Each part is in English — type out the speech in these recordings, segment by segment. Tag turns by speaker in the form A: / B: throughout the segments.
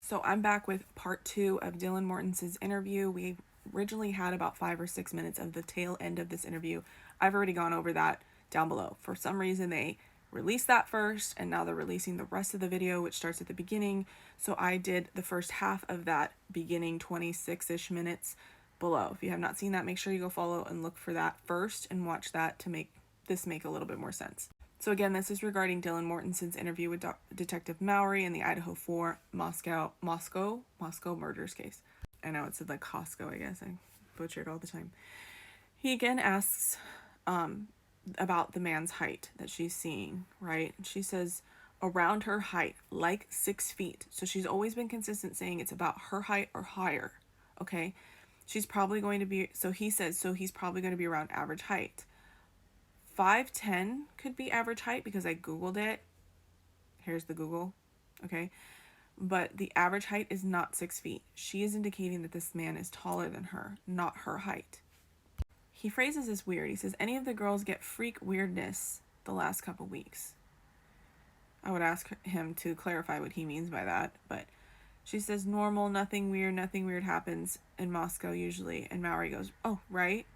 A: So I'm back with part 2 of Dylan Mortensen's interview. We originally had about 5 or 6 minutes of the tail end of this interview. I've already gone over that down below. For some reason, they released that first, and now they're releasing the rest of the video, which starts at the beginning. So I did the first half of that beginning 26-ish minutes below. If you have not seen that, make sure you go follow and look for that first and watch that to make this make a little bit more sense. So again, this is regarding Dylan Mortensen's interview with Detective Mowry in the Idaho 4 Moscow murders case. I know it said like Costco, I guess. I butcher it all the time. He again asks about the man's height that she's seeing, right? She says around her height, like 6 feet. So she's always been consistent saying it's about her height or higher, okay? She's probably going to be, so he says, so he's probably going to be around average height. 5'10" could be average height because I Googled it. Here's the Google, okay? But the average height is not 6 feet. She is indicating that this man is taller than her, not her height. He phrases this weird. He says, any of the girls get freak weirdness the last couple weeks. I would ask him to clarify what he means by that, but she says, normal, nothing weird happens in Moscow usually. And Mowry goes, oh, right?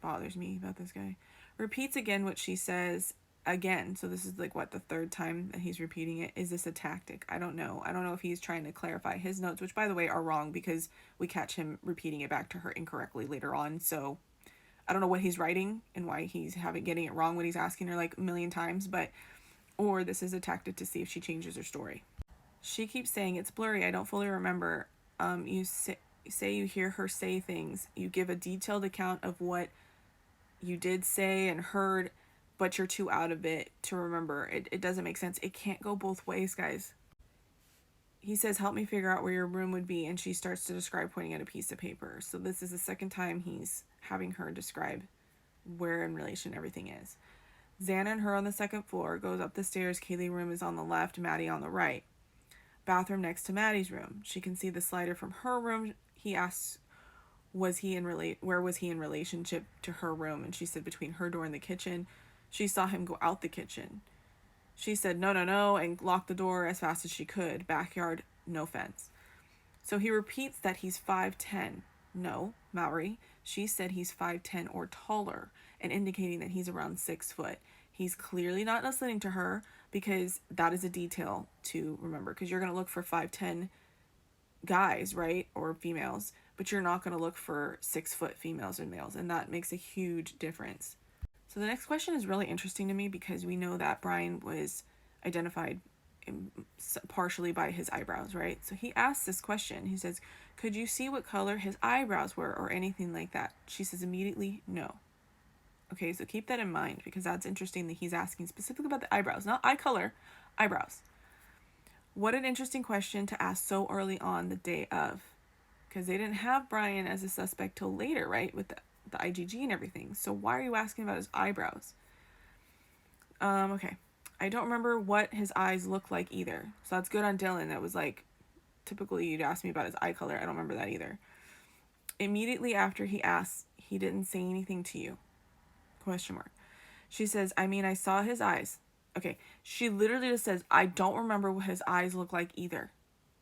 A: Bothers me about this guy. Repeats again what she says again. So this is like what, the third time that he's repeating it. Is this a tactic? I don't know if he's trying to clarify his notes, which by the way are wrong because we catch him repeating it back to her incorrectly later on. So I don't know what he's writing and why he's getting it wrong when he's asking her like a million times, but or this is a tactic to see if she changes her story. She keeps saying it's blurry, I don't fully remember. You say you hear her say things, you give a detailed account of what you did say and heard, but you're too out of it to remember. It doesn't make sense. It can't go both ways, guys. He says, help me figure out where your room would be, and she starts to describe pointing at a piece of paper. So this is the second time he's having her describe where in relation everything is. Xana and her on the second floor, goes up the stairs. Kaylee's room is on the left, Maddie on the right. Bathroom next to Maddie's room. She can see the slider from her room. He asks, where was he in relationship to her room? And she said between her door and the kitchen. She saw him go out the kitchen. She said no, and locked the door as fast as she could. Backyard, no fence. So he repeats that he's 5'10". No, Mowry. She said he's 5'10" or taller, and indicating that he's around 6 foot. He's clearly not listening to her because that is a detail to remember, because you're going to look for 5'10" guys, right? Or females, but you're not going to look for 6 foot females and males, and that makes a huge difference. So the next question is really interesting to me because we know that Brian was identified partially by his eyebrows, right? So he asks this question. He says, could you see what color his eyebrows were or anything like that? She says immediately, no. Okay, so keep that in mind because that's interesting that he's asking specifically about the eyebrows, not eye color, eyebrows. What an interesting question to ask so early on the day of, because they didn't have Brian as a suspect till later, right, with the IgG and everything. So why are you asking about his eyebrows? Okay. I don't remember what his eyes look like either. So that's good on Dylan. That was like, typically you'd ask me about his eye color. I don't remember that either. Immediately after he asks, he didn't say anything to you? Question mark. She says, I saw his eyes. Okay. She literally just says, I don't remember what his eyes look like either.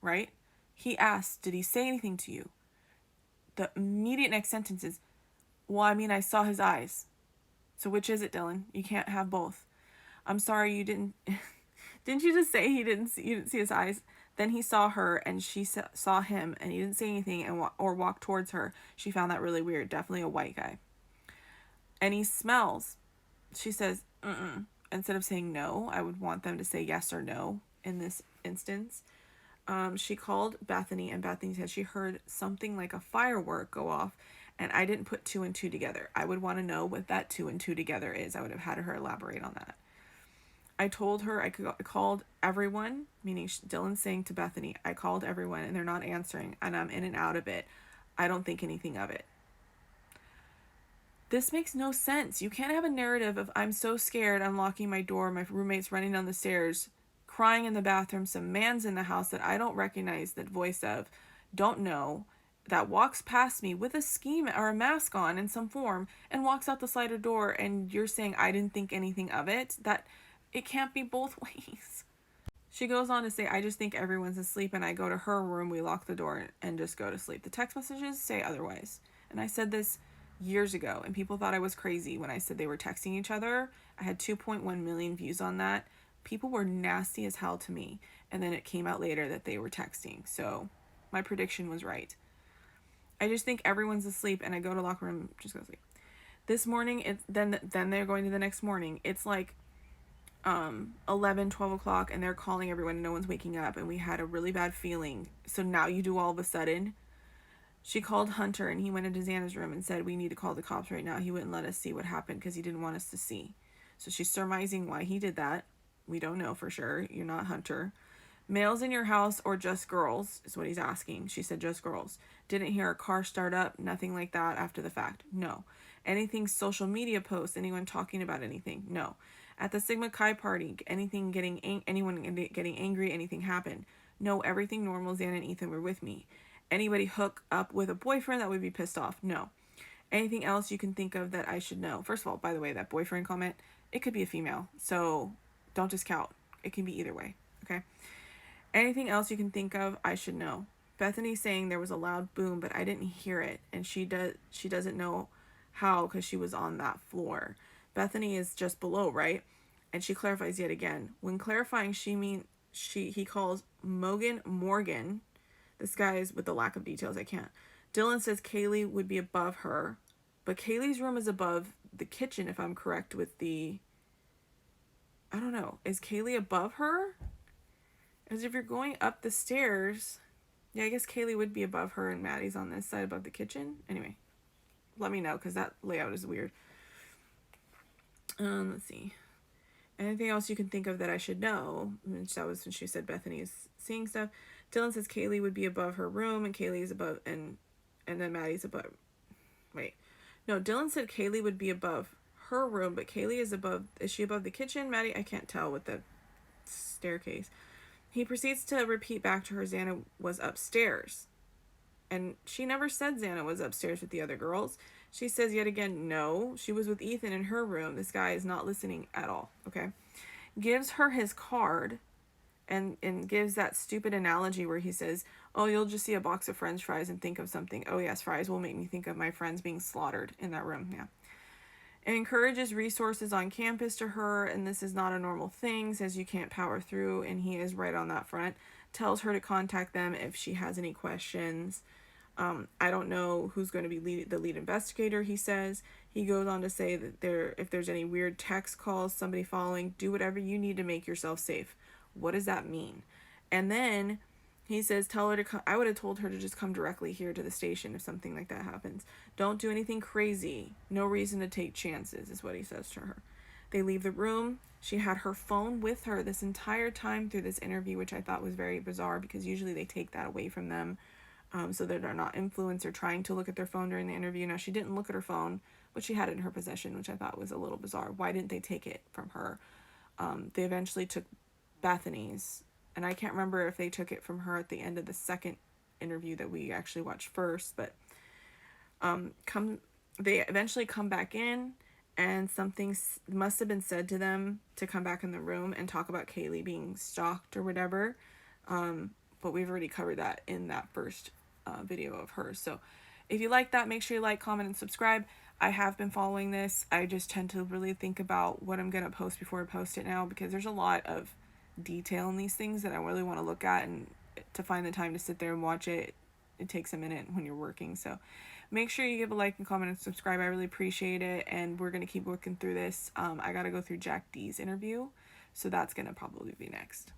A: Right? He asks, did he say anything to you? The immediate next sentence is, well, I saw his eyes. So which is it, Dylan? You can't have both. I'm sorry, you didn't. Didn't you just say you didn't see his eyes? Then he saw her and she saw him and he didn't say anything or walk towards her. She found that really weird. Definitely a white guy. And he smells. She says, Instead of saying no, I would want them to say yes or no in this instance. She called Bethany and Bethany said she heard something like a firework go off. And I didn't put 2 and 2 together. I would want to know what that 2 and 2 together is. I would have had her elaborate on that. I told her I called everyone, meaning Dylan's saying to Bethany, I called everyone and they're not answering and I'm in and out of it. I don't think anything of it. This makes no sense. You can't have a narrative of I'm so scared, I'm locking my door, my roommate's running down the stairs, crying in the bathroom, some man's in the house that I don't recognize that voice of, don't know, that walks past me with a scheme or a mask on in some form and walks out the slider door and you're saying I didn't think anything of it. That it can't be both ways. She goes on to say, I just think everyone's asleep and I go to her room, we lock the door and just go to sleep. The text messages say otherwise. And I said this years ago and people thought I was crazy when I said they were texting each other. I had 2.1 million views on that. People were nasty as hell to me. And then it came out later that they were texting. So my prediction was right. I just think everyone's asleep and I go to locker room, just go to sleep. This morning, then they're going to the next morning. It's like 11, 12 o'clock and they're calling everyone and no one's waking up and we had a really bad feeling. So now you do all of a sudden. She called Hunter and he went into Xana's room and said, we need to call the cops right now. He wouldn't let us see what happened because he didn't want us to see. So she's surmising why he did that. We don't know for sure. You're not Hunter. Males in your house or just girls is what he's asking. She said just girls. Didn't hear a car start up, nothing like that after the fact. No. Anything social media posts, anyone talking about anything? No. At the Sigma Chi party, anyone getting angry, anything happened? No, everything normal. Xana and Ethan were with me. Anybody hook up with a boyfriend that would be pissed off? No. Anything else you can think of that I should know? First of all, by the way, that boyfriend comment, it could be a female, so don't discount. It can be either way, okay? Anything else you can think of I should know? Bethany saying there was a loud boom, but I didn't hear it, and she doesn't know how because she was on that floor. Bethany is just below, right? And she clarifies yet again. When clarifying, he calls Morgan. This guy is with the lack of details. I can't. Dylan says Kaylee would be above her, but Kaylee's room is above the kitchen, if I'm correct with the... I don't know. Is Kaylee above her? As if you're going up the stairs... Yeah, I guess Kaylee would be above her and Maddie's on this side above the kitchen. Anyway, let me know because that layout is weird. Let's see. Anything else you can think of that I should know? That was when she said Bethany is seeing stuff. Dylan says Kaylee would be above her room and Kaylee is above, and then Maddie's above. Wait. No, Dylan said Kaylee would be above her room, but Kaylee is above. Is she above the kitchen? Maddie, I can't tell with the staircase. He proceeds to repeat back to her Xana was upstairs. And she never said Xana was upstairs with the other girls. She says yet again, no, she was with Ethan in her room. This guy is not listening at all, okay? Gives her his card and gives that stupid analogy where he says, oh, you'll just see a box of French fries and think of something. Oh, yes, fries will make me think of my friends being slaughtered in that room, yeah. It encourages resources on campus to her, and this is not a normal thing, says you can't power through, and he is right on that front. Tells her to contact them if she has any questions. I don't know who's going to be the lead investigator, he says. He goes on to say that if there's any weird text calls, somebody following, do whatever you need to make yourself safe. What does that mean? And then he says, tell her to come. I would have told her to just come directly here to the station if something like that happens. Don't do anything crazy. No reason to take chances, is what he says to her. They leave the room. She had her phone with her this entire time through this interview, which I thought was very bizarre because usually they take that away from them so that they're not influenced or trying to look at their phone during the interview. Now, she didn't look at her phone, but she had it in her possession, which I thought was a little bizarre. Why didn't they take it from her? They eventually took Bethany's, and I can't remember if they took it from her at the end of the second interview that we actually watched first, but they eventually come back in, and something must have been said to them to come back in the room and talk about Kaylee being stalked or whatever, but we've already covered that in that first video of hers. So if you like that, make sure you like, comment, and subscribe. I have been following this. I just tend to really think about what I'm going to post before I post it now because there's a lot of detail in these things that I really want to look at, and to find the time to sit there and watch it, it takes a minute when you're working. So make sure you give a like and comment and subscribe. I really appreciate it, and we're going to keep working through this. I got to go through Jack D's interview, so that's going to probably be next.